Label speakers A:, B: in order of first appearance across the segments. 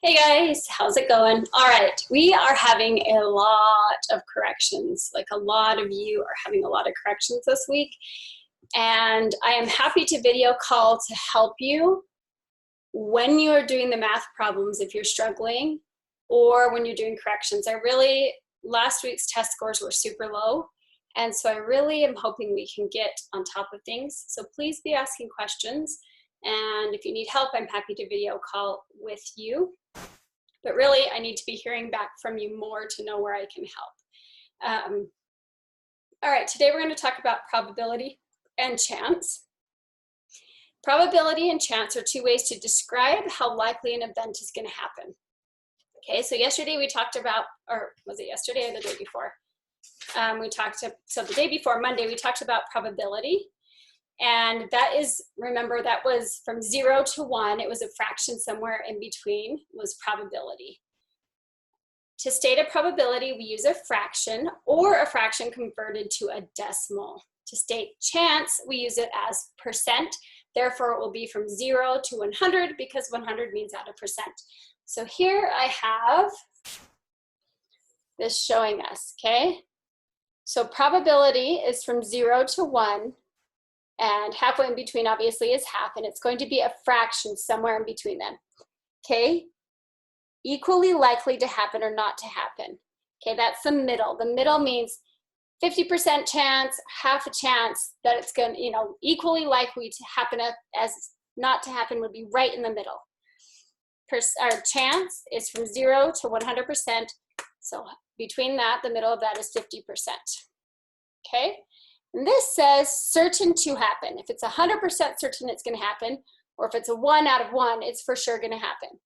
A: Hey guys, how's it going? All right, we are having a lot of corrections. Like a lot of you are having a lot of corrections this week. And I am happy to video call to help you when you are doing the math problems if you're struggling or when you're doing corrections. Last week's test scores were super low. And so I really am hoping we can get on top of things. So please be asking questions. And if you need help, I'm happy to video call with you. But really, I need to be hearing back from you more to know where I can help. All right, today we're going to talk about probability and chance. Probability and chance are two ways to describe how likely an event is going to happen. Okay, so yesterday we talked about, or was it yesterday or the day before? So the day before, Monday, we talked about probability. And that is, remember, that was from 0 to 1. It was a fraction somewhere in between was probability. To state a probability, we use a fraction or a fraction converted to a decimal. To state chance, we use it as percent. Therefore, it will be from 0 to 100 because 100 means out of percent. So here I have this showing us, okay? So probability is from 0 to 1. And halfway in between obviously is half, and it's going to be a fraction somewhere in between them, okay? Equally likely to happen or not to happen. Okay, that's the middle. The middle means 50% chance, half a chance that it's going to, equally likely to happen as not to happen would be right in the middle. Our chance is from 0 to 100%. So between that, the middle of that is 50%, okay? And this says certain to happen. If it's 100% certain it's going to happen, or if it's a 1 out of 1, it's for sure going to happen.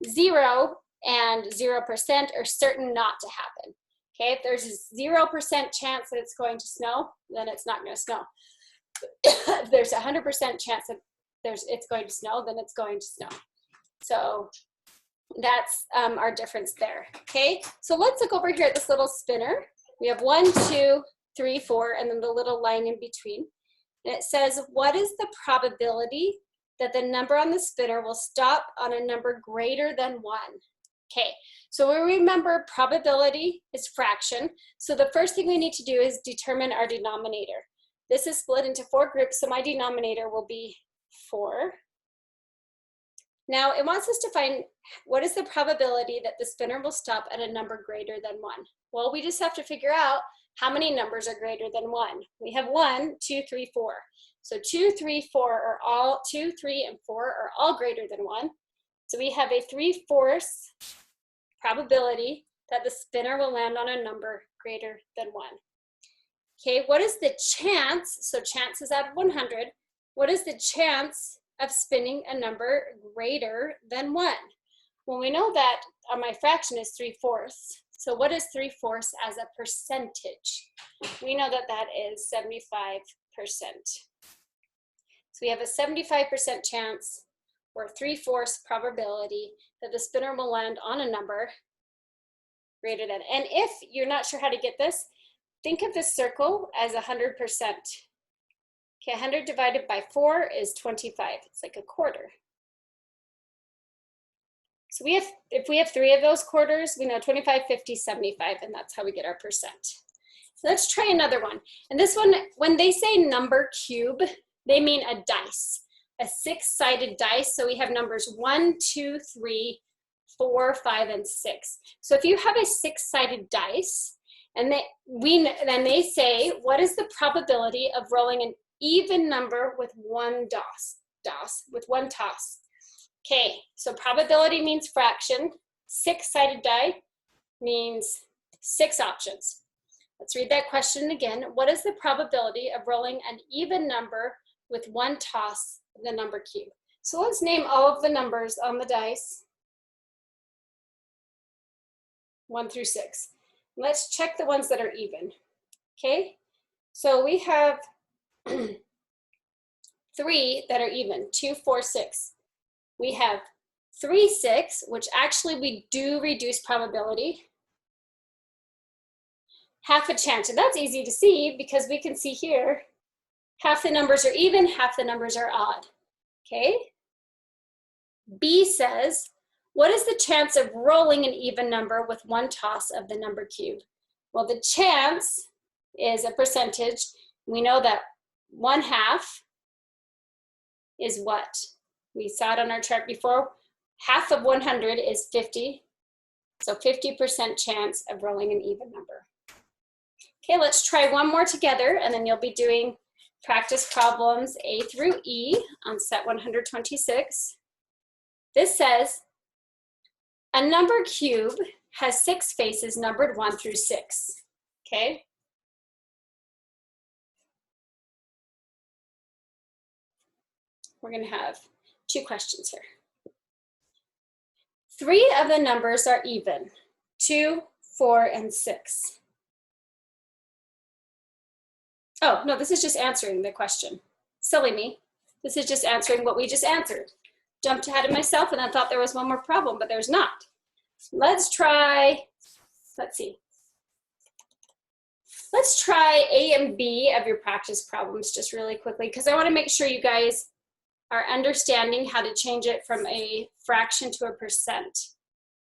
A: 0 and 0% are certain not to happen. Okay, if there's a 0% chance that it's going to snow, then it's not going to snow. If there's a 100% chance that it's going to snow, then it's going to snow. So that's our difference there. Okay, so let's look over here at this little spinner. We have 1, 2, 3, 4, and then the little line in between. And it says, what is the probability that the number on the spinner will stop on a number greater than 1? Okay, so we remember probability is fraction. So the first thing we need to do is determine our denominator. This is split into 4 groups, so my denominator will be 4. Now it wants us to find what is the probability that the spinner will stop at a number greater than 1. Well, we just have to figure out how many numbers are greater than 1. We have 1, 2, 3, 4. So 2, 3, 4 are all 2, 3, and 4 are all greater than 1. So we have a 3/4 probability that the spinner will land on a number greater than 1. Okay, what is the chance? So chance is out of 100. What is the chance of spinning a number greater than 1? Well, we know that my fraction is 3/4. So what is 3/4 as a percentage? We know that that is 75%. So we have a 75% chance or 3/4 probability that the spinner will land on a number greater than. And if you're not sure how to get this, think of this circle as 100%. Okay, 100 divided by 4 is 25. It's like a quarter. So if we have 3 of those quarters, we know 25, 50, 75, and that's how we get our percent. So let's try another one. And this one, when they say number cube, they mean a dice, a 6-sided dice. So we have numbers 1, 2, 3, 4, 5, and 6. So if you have a 6-sided dice, and they say, what is the probability of rolling an even number with one toss? Okay, so probability means fraction. 6-sided die means 6 options. Let's read that question again. What is the probability of rolling an even number with one toss of the number cube? So let's name all of the numbers on the dice, 1 through 6. Let's check the ones that are even. Okay, so we have 3 that are even, 2, 4, 6. We have 3, 6, which actually we do reduce probability. Half a chance, and that's easy to see because we can see here, half the numbers are even, half the numbers are odd, okay? B says What is the chance of rolling an even number with one toss of the number cube? Well, the chance is a percentage. We know that 1/2 is what? We saw it on our chart before. Half of 100 is 50. So 50% chance of rolling an even number. Okay, let's try one more together, and then you'll be doing practice problems A through E on set 126. This says, a number cube has 6 faces numbered 1 through 6, okay? We're gonna have 2 questions here. 3 of the numbers are even, 2, 4, and 6. Oh, no, this is just answering the question. Silly me. This is just answering what we just answered. Jumped ahead of myself and I thought there was one more problem, but there's not. Let's try, let's see. Let's try A and B of your practice problems just really quickly, because I want to make sure you guys are understanding how to change it from a fraction to a percent.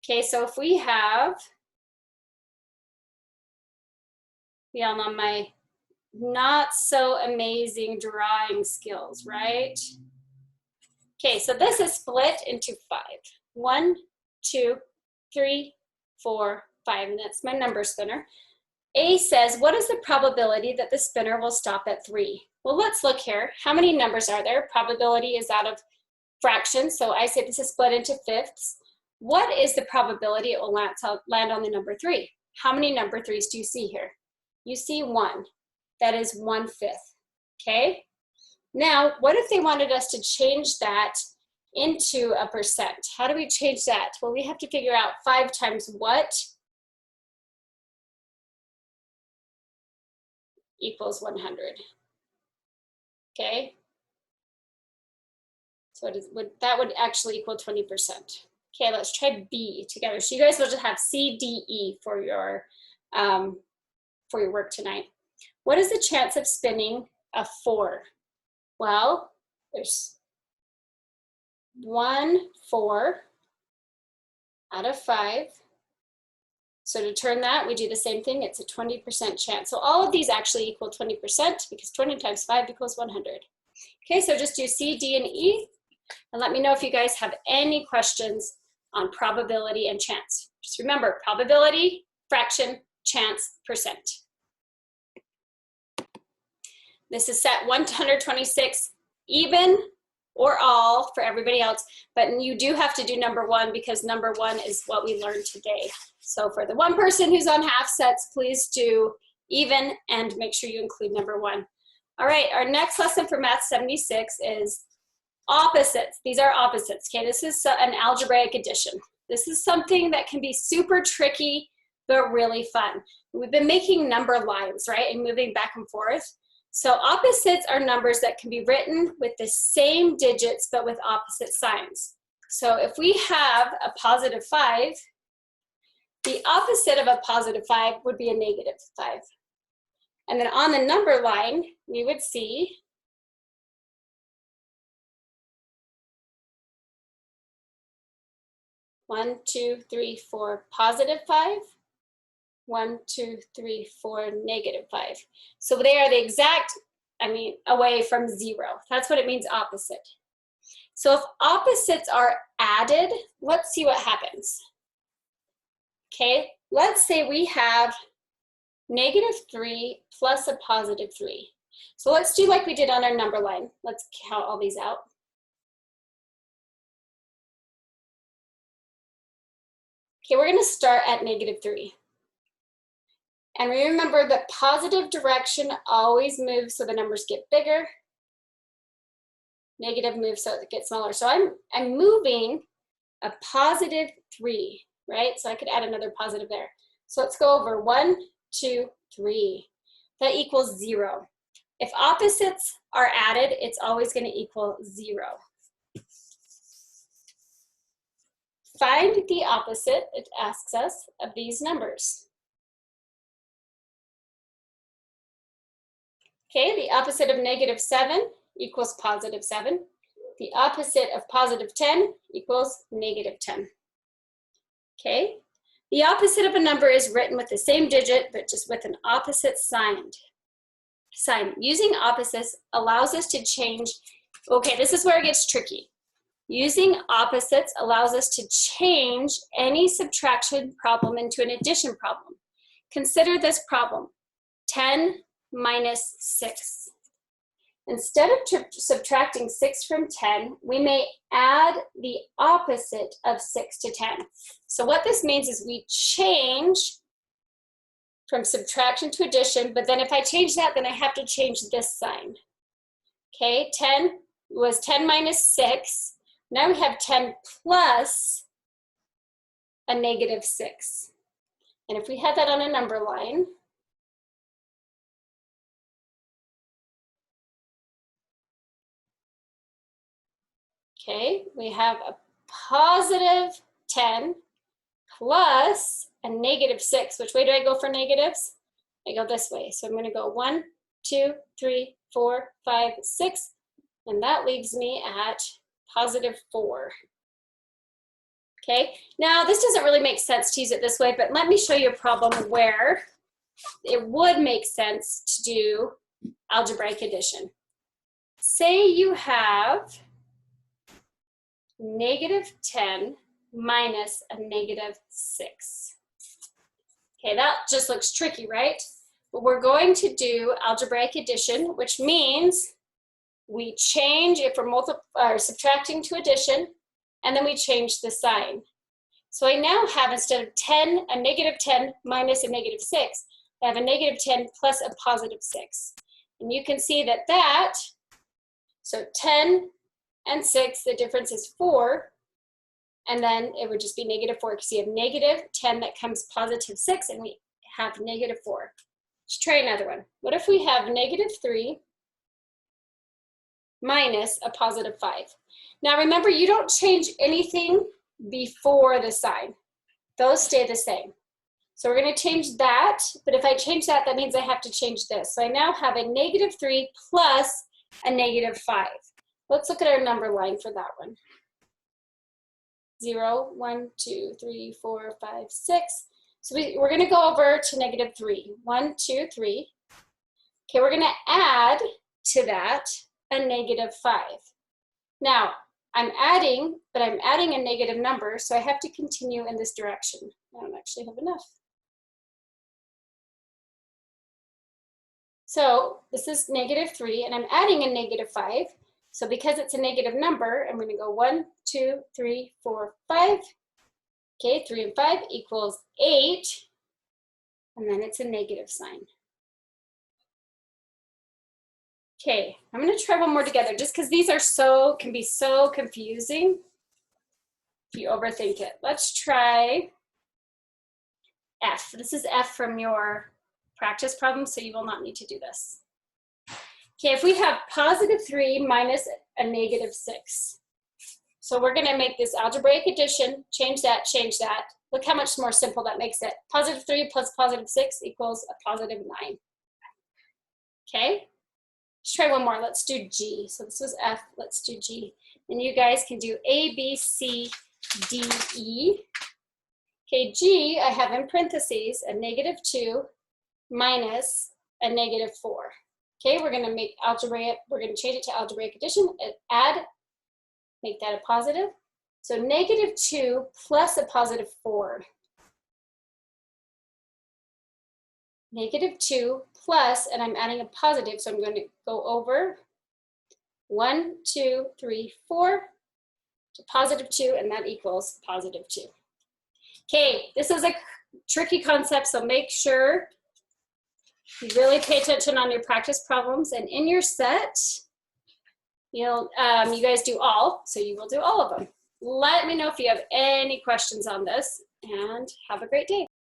A: Okay, so if we have, we all know my not so amazing drawing skills, right? Okay, so this is split into 5. 1, 2, 3, 4, 5, and that's my number spinner. A says, what is the probability that the spinner will stop at 3? Well, let's look here. How many numbers are there? Probability is out of fractions, so I say this is split into fifths. What is the probability it will land on the number 3? How many number 3s do you see here? You see 1. That is 1/5, okay? Now, what if they wanted us to change that into a percent? How do we change that? Well, we have to figure out 5 times what equals 100, okay? So that would actually equal 20%. Okay, let's try B together. So you guys will just have C, D, E for your work tonight. What is the chance of spinning a 4? Well, there's 1 4 out of 5. So to turn that, we do the same thing. It's a 20% chance. So all of these actually equal 20% because 20 times 5 equals 100. Okay, so just do C, D, and E. And let me know if you guys have any questions on probability and chance. Just remember, probability, fraction, chance, percent. This is set 126, even or all for everybody else, but you do have to do number 1 because number 1 is what we learned today. So for the one person who's on half sets, please do even and make sure you include number 1. All right, our next lesson for Math 76 is opposites. These are opposites, okay? This is an algebraic addition. This is something that can be super tricky, but really fun. We've been making number lines, right, and moving back and forth. So opposites are numbers that can be written with the same digits, but with opposite signs. So if we have a positive 5, the opposite of a positive 5 would be a negative 5. And then on the number line, we would see one, 2, 3, 4, positive 5. 1, 2, 3, 4, negative 5. So they are the exact, away from 0. That's what it means, opposite. So if opposites are added, let's see what happens. Okay, let's say we have -3 plus a positive 3. So let's do like we did on our number line. Let's count all these out. Okay, we're gonna start at -3. And remember that positive direction always moves so the numbers get bigger. Negative moves so it gets smaller. So I'm moving a positive 3, right? So I could add another positive there. So let's go over 1, 2, 3. That equals 0. If opposites are added, it's always going to equal 0. Find the opposite, it asks us, of these numbers. Okay, the opposite of -7 equals +7. The opposite of +10 equals -10. Okay? The opposite of a number is written with the same digit, but just with an opposite sign. Using opposites allows us to change, okay, this is where it gets tricky. Using opposites allows us to change any subtraction problem into an addition problem. Consider this problem, 10 minus 6. Instead of subtracting 6 from 10, we may add the opposite of 6 to 10. So what this means is we change from subtraction to addition, but then if I change that, then I have to change this sign. Okay, 10 was 10 minus 6. Now we have 10 plus a negative 6. And if we had that on a number line, okay, we have a positive 10 plus a negative 6. Which way do I go for negatives? I go this way. So I'm going to go 1, 2, 3, 4, 5, 6. And that leaves me at positive 4. Okay, now this doesn't really make sense to use it this way, but let me show you a problem where it would make sense to do algebraic addition. Say you have negative 10 minus a negative 6. Okay, that just looks tricky, right? But we're going to do algebraic addition, which means we change, if we're subtracting to addition, and then we change the sign. So I now have, instead of 10, a negative 10 minus a negative 6, I have a negative 10 plus a positive 6. And you can see that, so 10 and 6, the difference is 4, and then it would just be negative 4, because you have negative 10 that comes positive 6, and we have negative 4. Let's try another one. What if we have negative 3 minus a positive 5? Now remember, you don't change anything before the sign. Those stay the same. So we're going to change that, but if I change that, that means I have to change this. So I now have a negative 3 plus a negative 5. Let's look at our number line for that one. 0, 1, 2, 3, 4, 5, 6. So we're going to go over to negative 3. 1, 2, 3. Okay, we're going to add to that a negative 5. Now, I'm adding, but I'm adding a negative number, so I have to continue in this direction. I don't actually have enough. So this is negative 3, and I'm adding a negative 5. So because it's a negative number, I'm going to go 1, 2, 3, 4, 5. Okay, 3 and 5 equals 8, and then it's a negative sign. Okay, I'm going to try one more together, just because these are can be so confusing if you overthink it. Let's try F. This is F from your practice problem, so you will not need to do this. Okay, if we have positive 3 minus a negative 6. So we're going to make this algebraic addition, change that, change that. Look how much more simple that makes it. Positive 3 plus positive 6 equals a positive 9. Okay, let's try one more. Let's do G. So this was F, let's do G. And you guys can do A, B, C, D, E. Okay, G, I have in parentheses a negative 2 minus a negative 4. Okay, we're going to make algebraic, we're going to change it to algebraic addition, add, make that a positive. So negative 2 plus a positive 4. Negative 2 plus, and I'm adding a positive, so I'm going to go over 1, 2, 3, 4 to positive 2, and that equals positive 2. Okay, this is a tricky concept, so make sure you really pay attention on your practice problems, and in your set, you guys do all, so you will do all of them. Let me know if you have any questions on this, and have a great day.